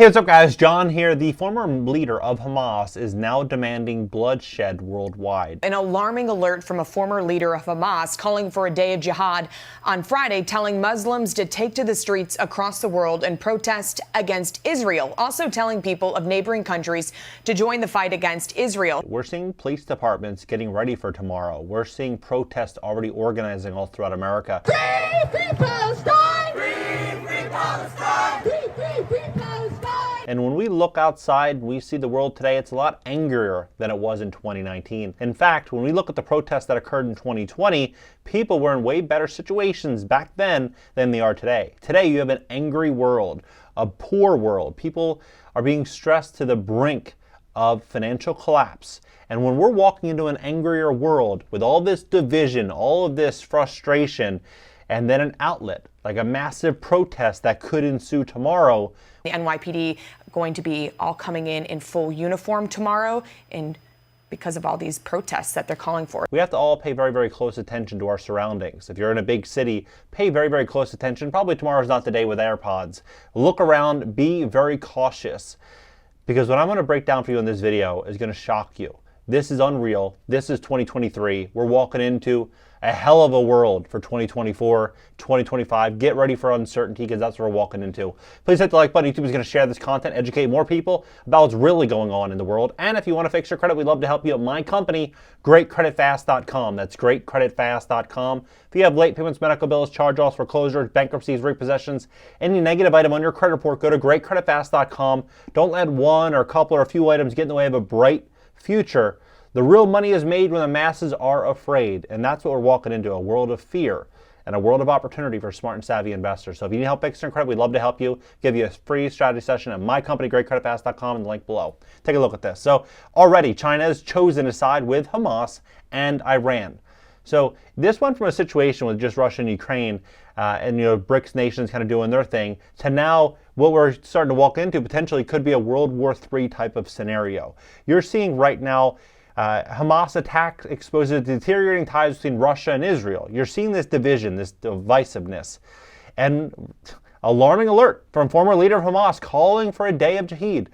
Hey, what's up guys? John here. The former leader of Hamas is now demanding bloodshed worldwide. An alarming alert from a former leader of Hamas calling for a day of jihad on Friday, telling Muslims to take to the streets across the world and protest against Israel. Also telling people of neighboring countries to join the fight against Israel. We're seeing police departments getting ready for tomorrow. We're seeing protests already organizing all throughout America. Free Palestine! Free Palestine! Free Palestine! And when we look outside, we see the world today, it's a lot angrier than it was in 2019. In fact, when we look at the protests that occurred in 2020, people were in way better situations back then than they are today. Today, you have an angry world, a poor world. People are being stressed to the brink of financial collapse. And when we're walking into an angrier world with all this division, all of this frustration, and then an outlet, like a massive protest that could ensue tomorrow. The NYPD going to be all coming in full uniform tomorrow because of all these protests that they're calling for. We have to all pay very, very close attention to our surroundings. If you're in a big city, pay very, very close attention. Probably tomorrow's not the day with AirPods. Look around, be very cautious. Because what I'm going to break down for you in this video is going to shock you. This is unreal. This is 2023. We're walking into a hell of a world for 2024, 2025. Get ready for uncertainty because that's what we're walking into. Please hit the like button. YouTube is going to share this content, educate more people about what's really going on in the world. And if you want to fix your credit, we'd love to help you at my company, GreatCreditFast.com. That's GreatCreditFast.com. If you have late payments, medical bills, charge-offs, foreclosures, bankruptcies, repossessions, any negative item on your credit report, go to GreatCreditFast.com. Don't let one or a couple or a few items get in the way of a bright future. The real money is made when the masses are afraid, and that's what we're walking into, a world of fear and a world of opportunity for smart and savvy investors. So if you need help fixing your credit, we'd love to help you. Give you a free strategy session at my company, GreatCreditFast.com, in the link below. Take a look at this. So already, China has chosen to side with Hamas and Iran. So this went from a situation with just Russia and Ukraine and BRICS nations kind of doing their thing to now what we're starting to walk into potentially could be a World War III type of scenario. You're seeing right now Hamas attack exposes deteriorating ties between Russia and Israel. You're seeing this division, this divisiveness. And alarming alert from former leader of Hamas calling for a day of jihad.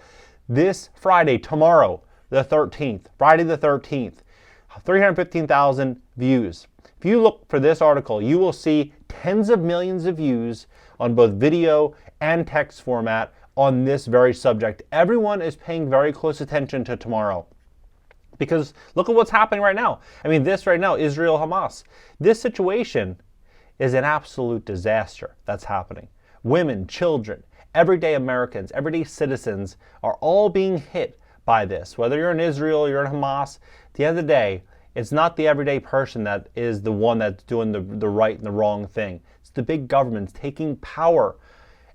This Friday, tomorrow, the 13th, Friday the 13th, 315,000 views. If you look for this article, you will see tens of millions of views on both video and text format on this very subject. Everyone is paying very close attention to tomorrow. Because look at what's happening right now. I mean, this right now, Israel-Hamas. This situation is an absolute disaster that's happening. Women, children, everyday Americans, everyday citizens are all being hit by this. Whether you're in Israel, you're in Hamas, at the end of the day, it's not the everyday person that is the one that's doing the right and the wrong thing. It's the big governments taking power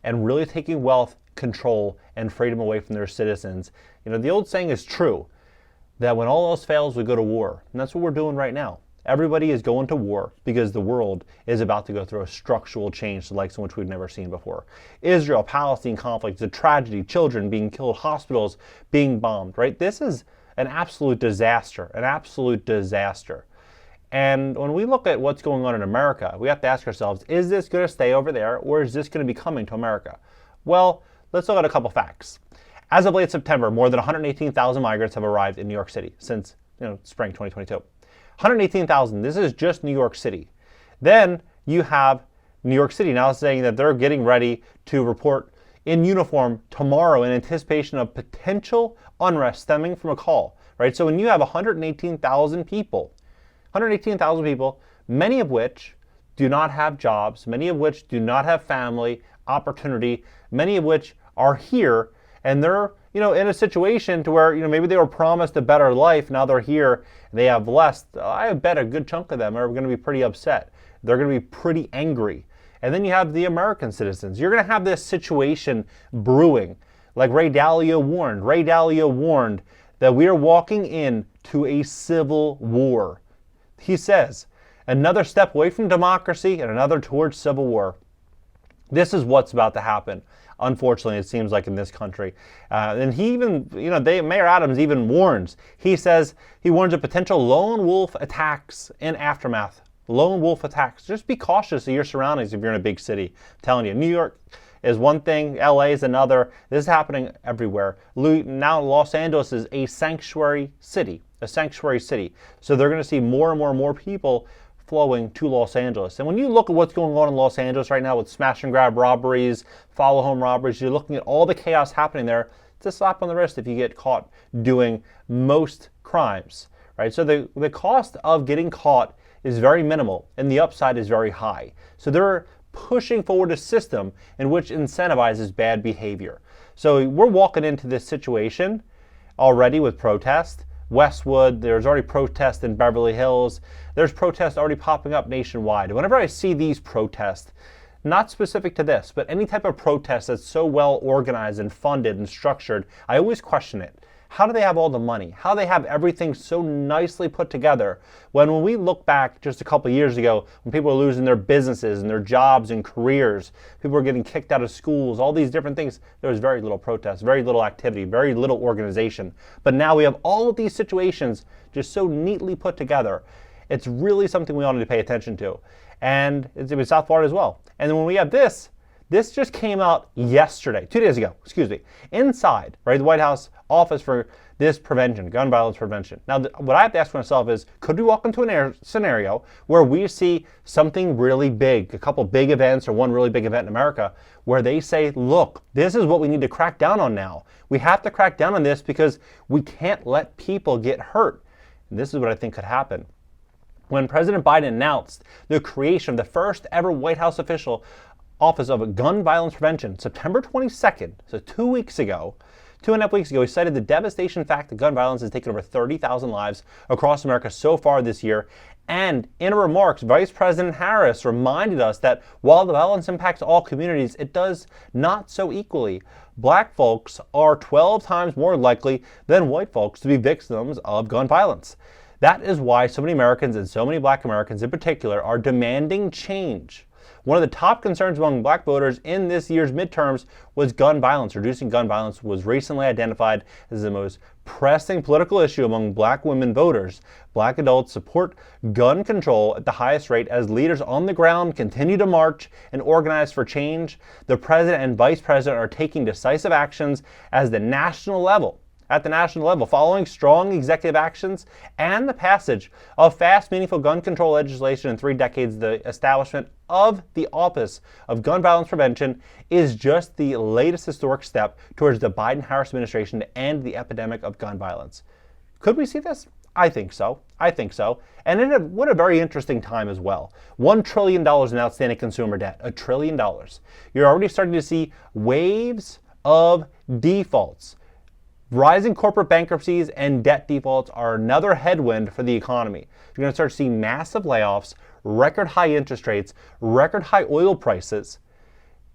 and really taking wealth, control, and freedom away from their citizens. You know, the old saying is true, that when all else fails, we go to war. And that's what we're doing right now. Everybody is going to war because the world is about to go through a structural change the likes of which we've never seen before. Israel, Palestine conflict, the tragedy, children being killed, hospitals being bombed, right? This is an absolute disaster, an absolute disaster. And when we look at what's going on in America, we have to ask ourselves, is this going to stay over there or is this going to be coming to America? Well, let's look at a couple facts. As of late September, more than 118,000 migrants have arrived in New York City since spring 2022. 118,000, this is just New York City. Then you have New York City now saying that they're getting ready to report in uniform tomorrow in anticipation of potential unrest stemming from a call, right? So when you have 118,000 people, many of which do not have jobs, many of which do not have family, opportunity, many of which are here and they're, in a situation to where, maybe they were promised a better life. Now they're here, they have less. I bet a good chunk of them are going to be pretty upset. They're going to be pretty angry. And then you have the American citizens. You're going to have this situation brewing, like Ray Dalio warned. Ray Dalio warned that we are walking into a civil war. He says, another step away from democracy and another towards civil war. This is what's about to happen. Unfortunately, it seems like in this country. And he even, Mayor Adams even warns. He says, he warns of potential lone wolf attacks in aftermath. Lone wolf attacks. Just be cautious of your surroundings if you're in a big city. I'm telling you, New York, is one thing, LA is another. This is happening everywhere. Now Los Angeles is a sanctuary city, So they're going to see more and more people flowing to Los Angeles. And when you look at what's going on in Los Angeles right now with smash and grab robberies, follow home robberies, you're looking at all the chaos happening there. It's a slap on the wrist if you get caught doing most crimes, right? So the cost of getting caught is very minimal and the upside is very high. So they're pushing forward a system in which incentivizes bad behavior. So we're walking into this situation already with protest. Westwood, there's already protests in Beverly Hills. There's protests already popping up nationwide. Whenever I see these protests, not specific to this, but any type of protest that's so well organized and funded and structured, I always question it. How do they have all the money? How do they have everything so nicely put together? When we look back just a couple of years ago, when people were losing their businesses and their jobs and careers, people were getting kicked out of schools, all these different things, there was very little protest, very little activity, very little organization. But now we have all of these situations just so neatly put together. It's really something we all need to pay attention to. And it's in South Florida as well. And then when we have this just came out yesterday, 2 days ago, inside, right, the White House office for this prevention, gun violence prevention. Now, what I have to ask myself is, could we walk into a scenario where we see something really big, a couple big events or one really big event in America, where they say, look, this is what we need to crack down on now. We have to crack down on this because we can't let people get hurt. And this is what I think could happen. When President Biden announced the creation of the first ever White House official Office of Gun Violence Prevention, September 22nd, so 2 weeks ago, 2.5 weeks ago, he cited the devastation fact that gun violence has taken over 30,000 lives across America so far this year. And in her remarks, Vice President Harris reminded us that while the violence impacts all communities, it does not so equally. Black folks are 12 times more likely than white folks to be victims of gun violence. That is why so many Americans, and so many Black Americans in particular, are demanding change. One of the top concerns among Black voters in this year's midterms was gun violence. Reducing gun violence was recently identified as the most pressing political issue among Black women voters. Black adults support gun control at the highest rate as leaders on the ground continue to march and organize for change. The president and vice president are taking decisive actions at the national level, following strong executive actions and the passage of fast, meaningful gun control legislation in 3 decades. The establishment of the Office of Gun Violence Prevention is just the latest historic step towards the Biden-Harris administration to end the epidemic of gun violence. Could we see this? I think so. And what a very interesting time as well. $1 trillion in outstanding consumer debt. $1 trillion. You're already starting to see waves of defaults. Rising corporate bankruptcies and debt defaults are another headwind for the economy. You're going to start seeing massive layoffs, record high interest rates, record high oil prices.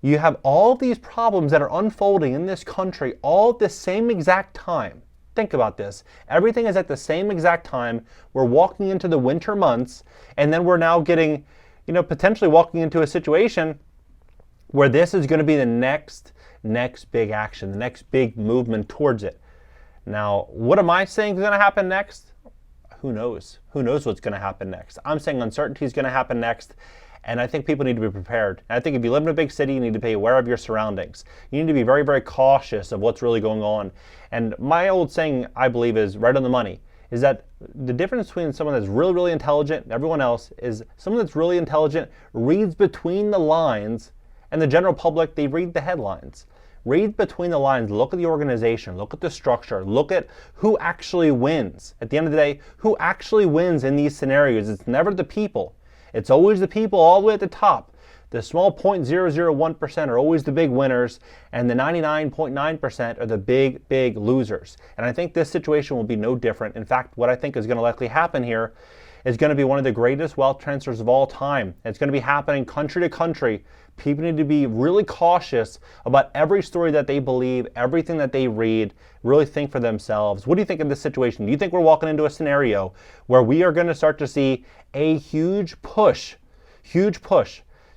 You have all these problems that are unfolding in this country all at the same exact time. Think about this. Everything is at the same exact time. We're walking into the winter months, and then we're now getting, potentially walking into a situation where this is going to be the next big action, the next big movement towards it. Now, what am I saying is going to happen next? Who knows? Who knows what's going to happen next? I'm saying uncertainty is going to happen next, and I think people need to be prepared. And I think if you live in a big city, you need to be aware of your surroundings. You need to be very, very cautious of what's really going on. And my old saying, I believe, is right on the money, is that the difference between someone that's really, really intelligent and everyone else is someone that's really intelligent reads between the lines, and the general public, they read the headlines. Read between the lines, look at the organization, look at the structure, look at who actually wins. At the end of the day, who actually wins in these scenarios? It's never the people. It's always the people all the way at the top. The small 0.001% are always the big winners, and the 99.9% are the big losers. And I think this situation will be no different. In fact, what I think is going to likely happen here is going to be one of the greatest wealth transfers of all time. It's going to be happening country to country. People need to be really cautious about every story that they believe, everything that they read, really think for themselves. What do you think of this situation? Do you think we're walking into a scenario where we are going to start to see a huge push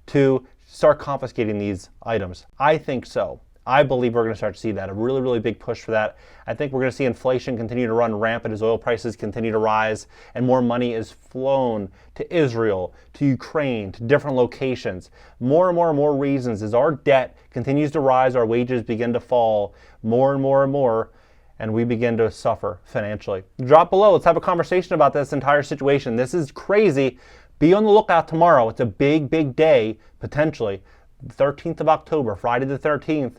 to start confiscating these items? I think so. I believe we're going to start to see that, a really, really big push for that. I think we're going to see inflation continue to run rampant as oil prices continue to rise and more money is flown to Israel, to Ukraine, to different locations. More and more and more reasons as our debt continues to rise, our wages begin to fall more and more and more, and we begin to suffer financially. Drop below. Let's have a conversation about this entire situation. This is crazy. Be on the lookout tomorrow. It's a big, big day, potentially. The 13th of October, Friday the 13th.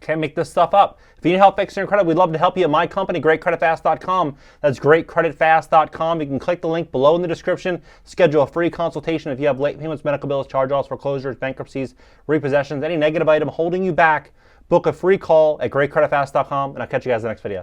Can't make this stuff up. If you need help fixing your credit, we'd love to help you at my company, GreatCreditFast.com. That's GreatCreditFast.com. You can click the link below in the description. Schedule a free consultation if you have late payments, medical bills, charge-offs, foreclosures, bankruptcies, repossessions, any negative item holding you back. Book a free call at GreatCreditFast.com, and I'll catch you guys in the next video.